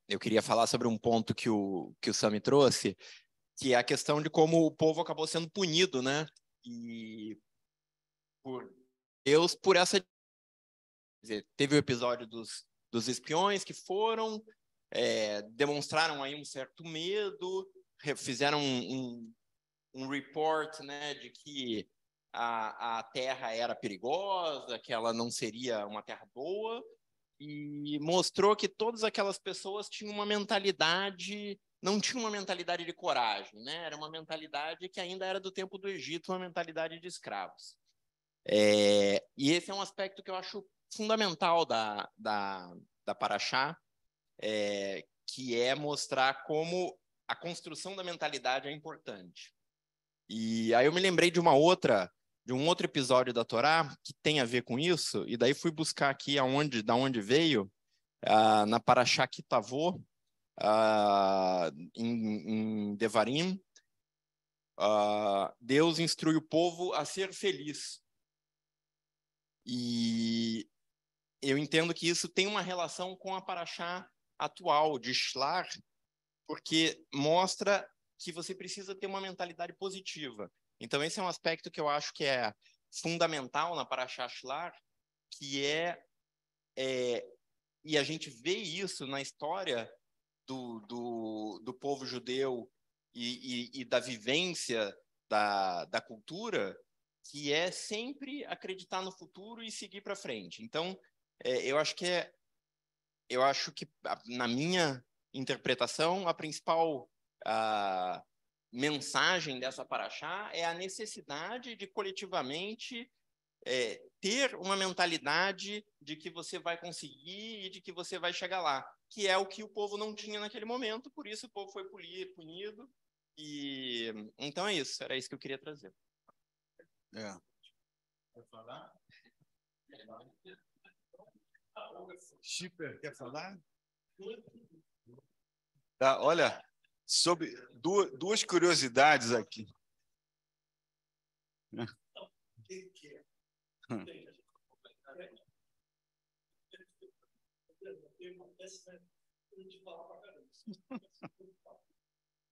Eu queria falar sobre um ponto que o Sami trouxe, que é a questão de como o povo acabou sendo punido, né? E por Deus, por essa... Quer dizer, teve o episódio dos espiões que foram, demonstraram aí um certo medo, fizeram um report, né, de que a terra era perigosa, que ela não seria uma terra boa, e mostrou que todas aquelas pessoas tinham uma mentalidade, não tinham uma mentalidade de coragem, né? Era uma mentalidade que ainda era do tempo do Egito, uma mentalidade de escravos. E esse é um aspecto que eu acho fundamental da paraxá, que é mostrar como a construção da mentalidade é importante. E aí eu me lembrei de um outro episódio da Torá que tem a ver com isso, e daí fui buscar aqui da onde veio, na paraxá Kitavô, em Devarim, Deus instrui o povo a ser feliz. E eu entendo que isso tem uma relação com a paraxá atual de Shlar, porque mostra que você precisa ter uma mentalidade positiva. Então, esse é um aspecto que eu acho que é fundamental na paraxá Shlar, que e a gente vê isso na história do povo judeu e da vivência da cultura, que é sempre acreditar no futuro e seguir para frente. Então, eu acho que na minha interpretação, a principal mensagem dessa paraxá é a necessidade de coletivamente ter uma mentalidade de que você vai conseguir e de que você vai chegar lá, que é o que o povo não tinha naquele momento, por isso o povo foi punido. E então é isso, era isso que eu queria trazer. Quer falar? Schipper, quer falar? Tá, olha, sobre duas curiosidades aqui.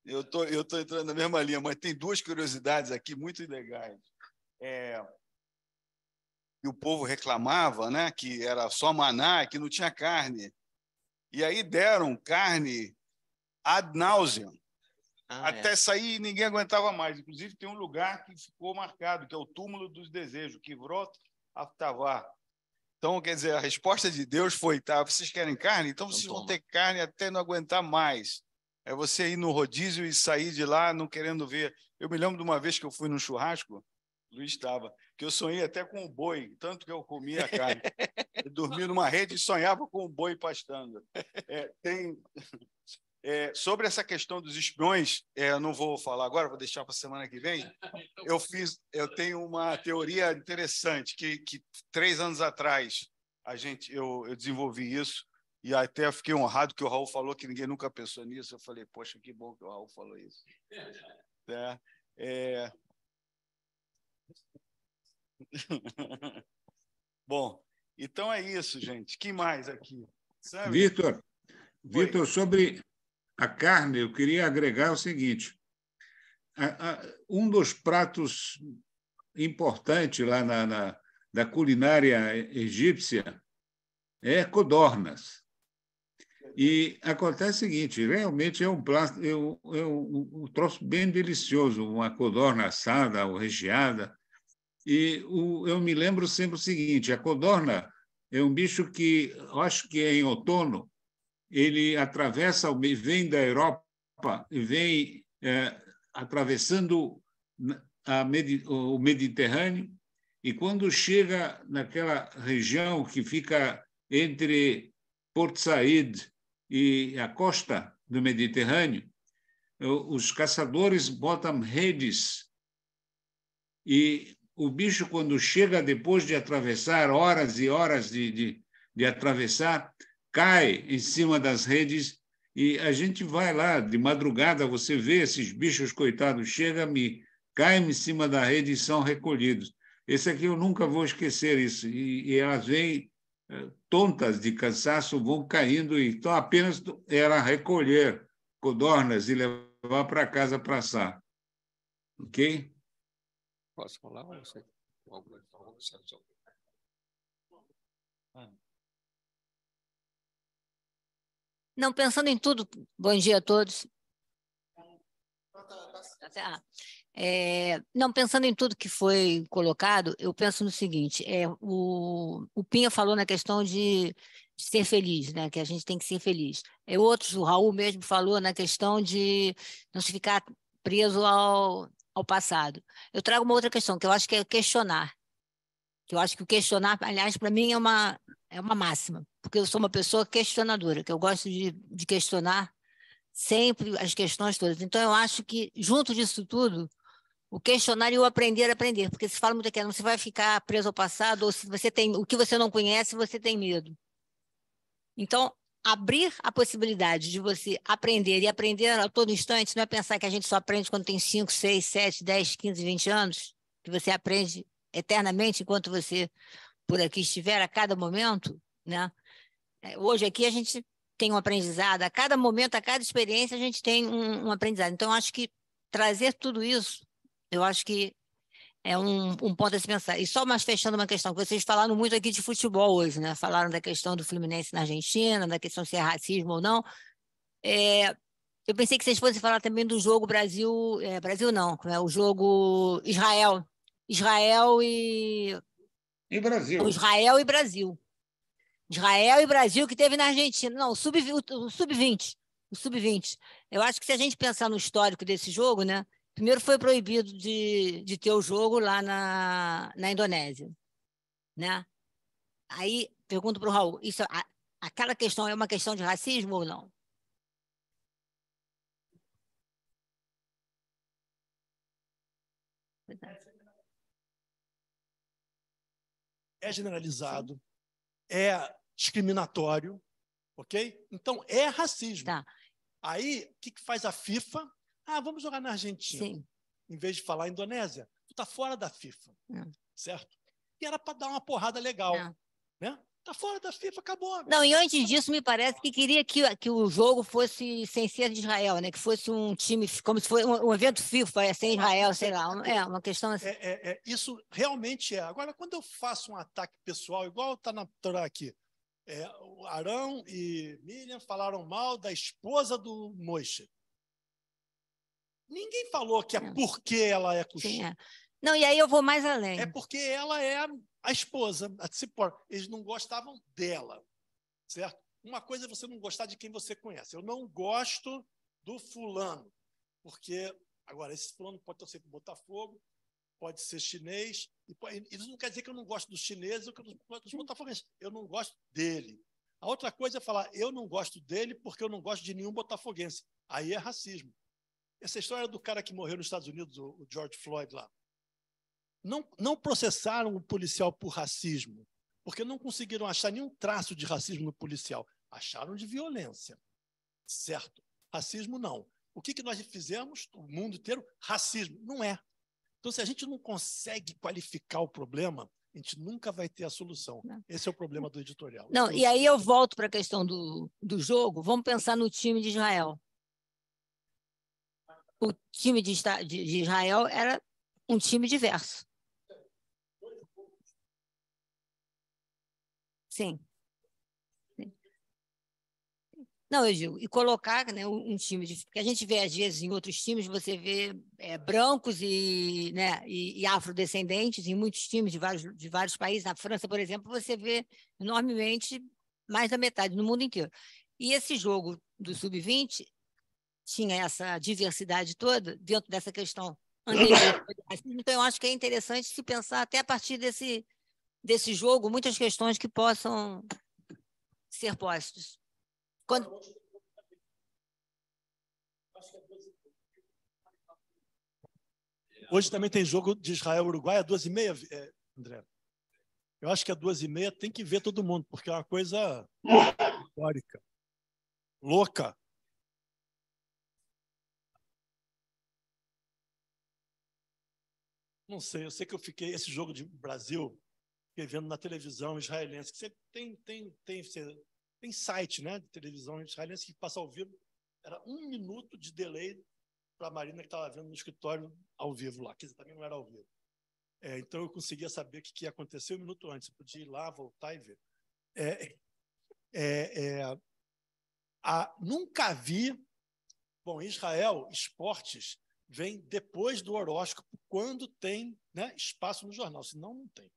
Eu tô entrando na mesma linha, mas tem duas curiosidades aqui muito legais. E o povo reclamava, né, que era só maná, que não tinha carne. E aí deram carne ad nauseam. Até sair, ninguém aguentava mais. Inclusive, tem um lugar que ficou marcado, que é o túmulo dos desejos, Kivrot Haftavar. Então, quer dizer, a resposta de Deus foi, tá, vocês querem carne? Então vocês vão ter carne até não aguentar mais. É você ir no rodízio e sair de lá não querendo ver. Eu me lembro de uma vez que eu fui num churrasco, o Luiz estava, que eu sonhei até com o boi, tanto que eu comia a carne. Eu dormia numa rede e sonhava com o boi pastando. Sobre essa questão dos espiões, eu não vou falar agora, vou deixar para a semana que vem. Eu tenho uma teoria interessante, que 3 anos atrás eu desenvolvi isso, e até fiquei honrado que o Raul falou que ninguém nunca pensou nisso. Eu falei, poxa, que bom que o Raul falou isso. Bom, então é isso, gente. Que mais aqui? Vitor, sobre a carne, eu queria agregar o seguinte. Um dos pratos importantes lá da culinária egípcia é codornas. E acontece o seguinte, realmente é um prato, um troço bem delicioso, uma codorna assada ou recheada. E eu me lembro sempre o seguinte, a codorna é um bicho que, eu acho que é em outono, ele atravessa, vem da Europa e vem atravessando o Mediterrâneo, e quando chega naquela região que fica entre Port Said e a costa do Mediterrâneo, os caçadores botam redes, e o bicho, quando chega, depois de atravessar, horas e horas de atravessar, cai em cima das redes, e a gente vai lá, de madrugada, você vê esses bichos coitados, caem em cima da rede e são recolhidos. Esse aqui eu nunca vou esquecer isso. E elas vêm tontas de cansaço, vão caindo, e então apenas era recolher codornas e levar para casa para assar. Ok? Posso falar? Você? Não, pensando em tudo, bom dia a todos. Não, pensando em tudo que foi colocado, eu penso no seguinte, o Pinha falou na questão de ser feliz, né, que a gente tem que ser feliz. O Raul mesmo falou na questão de não se ficar preso ao passado. Eu trago uma outra questão, que eu acho que é questionar. Que eu acho que o questionar, aliás, para mim é uma máxima, porque eu sou uma pessoa questionadora, que eu gosto de questionar sempre as questões todas. Então, eu acho que, junto disso tudo, o questionar e o aprender a aprender, porque se fala muito aqui, não se vai ficar preso ao passado, ou se você tem o que você não conhece, você tem medo. Então, abrir a possibilidade de você aprender e aprender a todo instante, não é pensar que a gente só aprende quando tem 5, 6, 7, 10, 15, 20 anos, que você aprende eternamente enquanto você por aqui estiver, a cada momento, né? Hoje aqui a gente tem um aprendizado, a cada momento, a cada experiência a gente tem um aprendizado. Então, acho que trazer tudo isso, eu acho que é um ponto a se pensar. E só mais fechando uma questão, que vocês falaram muito aqui de futebol hoje, né? Falaram da questão do Fluminense na Argentina, da questão se é racismo ou não. Eu pensei que vocês fossem falar também do jogo Brasil... Brasil não, o jogo Israel. Israel e... E Brasil. Israel e Brasil. Israel e Brasil que teve na Argentina. Não, o Sub-20. O Sub-20. Eu acho que se a gente pensar no histórico desse jogo, né? Primeiro foi proibido de ter o jogo lá na Indonésia, né? Aí, pergunto para o Raul, aquela questão é uma questão de racismo ou não? É generalizado, é discriminatório, ok? Então, é racismo. Tá. Aí, o que faz a FIFA? Vamos jogar na Argentina. Sim. Em vez de falar Indonésia, tu tá fora da FIFA, certo? E era para dar uma porrada legal, né? Tá fora da FIFA, acabou. Não, e antes disso, me parece que queria que o jogo fosse sem ser de Israel, né? Que fosse um time, como se fosse um evento FIFA, sem Israel, sei lá. Uma questão assim. Isso realmente é. Agora, quando eu faço um ataque pessoal, igual está na Torá aqui, o Arão e Miriam falaram mal da esposa do Moisés. Ninguém falou que é porque ela é coxinha. Não, e aí eu vou mais além. É porque ela é a esposa, a Tzipora. Eles não gostavam dela, certo? Uma coisa é você não gostar de quem você conhece. Eu não gosto do fulano, porque, agora, esse fulano pode torcer para o Botafogo, pode ser chinês, isso não quer dizer que eu não gosto dos chineses ou que eu não gosto dos botafoguenses. Eu não gosto dele. A outra coisa é falar, eu não gosto dele porque eu não gosto de nenhum botafoguense. Aí é racismo. Essa história do cara que morreu nos Estados Unidos, o George Floyd lá. Não processaram o policial por racismo, porque não conseguiram achar nenhum traço de racismo no policial. Acharam de violência, certo? Racismo não. O que nós fizemos, o mundo inteiro? Racismo. Não é. Então, se a gente não consegue qualificar o problema, a gente nunca vai ter a solução. Esse é o problema do editorial. Não, e aí eu volto para a questão do jogo. Vamos pensar no time de Israel. O time de Israel era um time diverso. Sim. Não, eu digo, e colocar, né, um time porque a gente vê, às vezes, em outros times, você vê brancos e afrodescendentes, em muitos times de vários países. Na França, por exemplo, você vê enormemente mais da metade, no mundo inteiro. E esse jogo do Sub-20 tinha essa diversidade toda dentro dessa questão anterior. Então, eu acho que é interessante se pensar, até a partir desse jogo, muitas questões que possam ser postas. Hoje também tem jogo de Israel-Uruguai, às 2h30, André. Eu acho que às 2h30 tem que ver todo mundo, porque é uma coisa histórica, louca. Não sei, eu sei que eu fiquei, esse jogo de Brasil, fiquei vendo na televisão israelense, que você tem site, né, de televisão israelense que passa ao vivo, era 1 minuto de delay para a Marina que estava vendo no escritório ao vivo lá, que também não era ao vivo. Então eu conseguia saber o que ia acontecer 1 minuto antes, eu podia ir lá, voltar e ver. Nunca vi... Bom, em Israel, esportes vem depois do horóscopo, quando tem, né, espaço no jornal, senão não tem.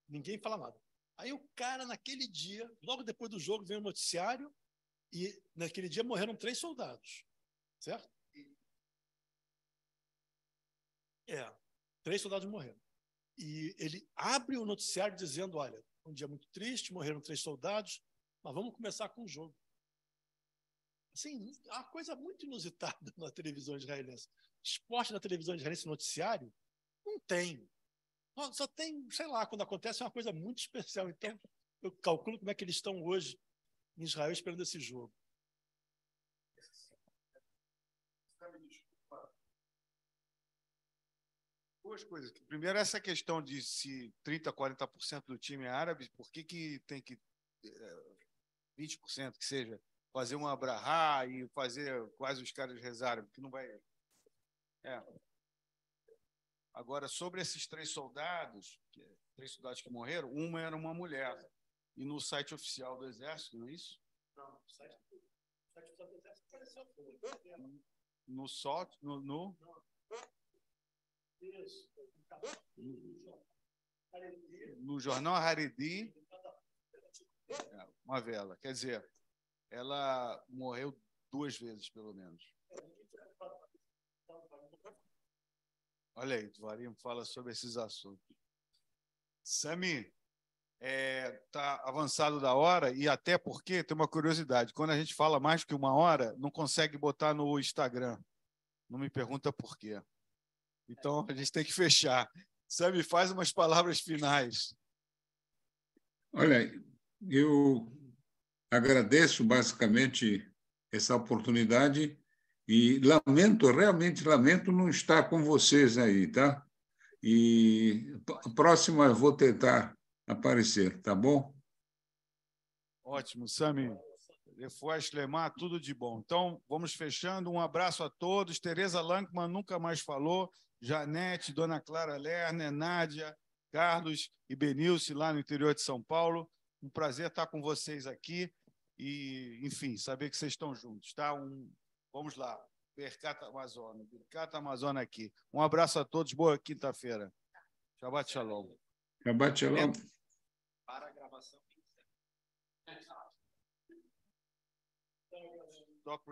Ninguém fala nada. Aí o cara, naquele dia, logo depois do jogo, vem o noticiário e naquele dia morreram 3 soldados, certo? 3 soldados morreram. E ele abre o noticiário dizendo, olha, um dia muito triste, morreram 3 soldados, mas vamos começar com o jogo. Assim, é uma coisa muito inusitada na televisão israelense. Esporte na televisão israelense, noticiário, não tem. Só tem, sei lá, quando acontece é uma coisa muito especial. Então, eu calculo como é que eles estão hoje em Israel esperando esse jogo. Duas coisas. Primeiro, essa questão de se 30%, 40% do time é árabe, por que tem que 20% que seja fazer uma brahá e fazer quase os caras rezarem, porque não vai... Agora, sobre esses 3 soldados que morreram, uma era uma mulher. E no site oficial do Exército, não é isso? Não, no site oficial do Exército apareceu. No site, no... Isso. No jornal Haredi, uma vela. Quer dizer, ela morreu 2 vezes, pelo menos. Olha aí, Dvarim fala sobre esses assuntos. Sami, está avançado da hora, e até porque tem uma curiosidade. Quando a gente fala mais que 1 hora, não consegue botar no Instagram. Não me pergunta por quê. Então, a gente tem que fechar. Sami, faz umas palavras finais. Olha, eu agradeço basicamente essa oportunidade e lamento, realmente lamento não estar com vocês aí, tá? E a próxima eu vou tentar aparecer, tá bom? Ótimo, Sami. Depois, Lemar, tudo de bom. Então, vamos fechando. Um abraço a todos. Tereza Lankman nunca mais falou. Janete, Dona Clara Lerner, Nádia, Carlos e Benilce, lá no interior de São Paulo. Um prazer estar com vocês aqui e, enfim, saber que vocês estão juntos. Tá? Vamos lá. Bercata Amazônia aqui. Um abraço a todos. Boa quinta-feira. Shabbat Shalom. Shabbat Shalom. Para a gravação. Stop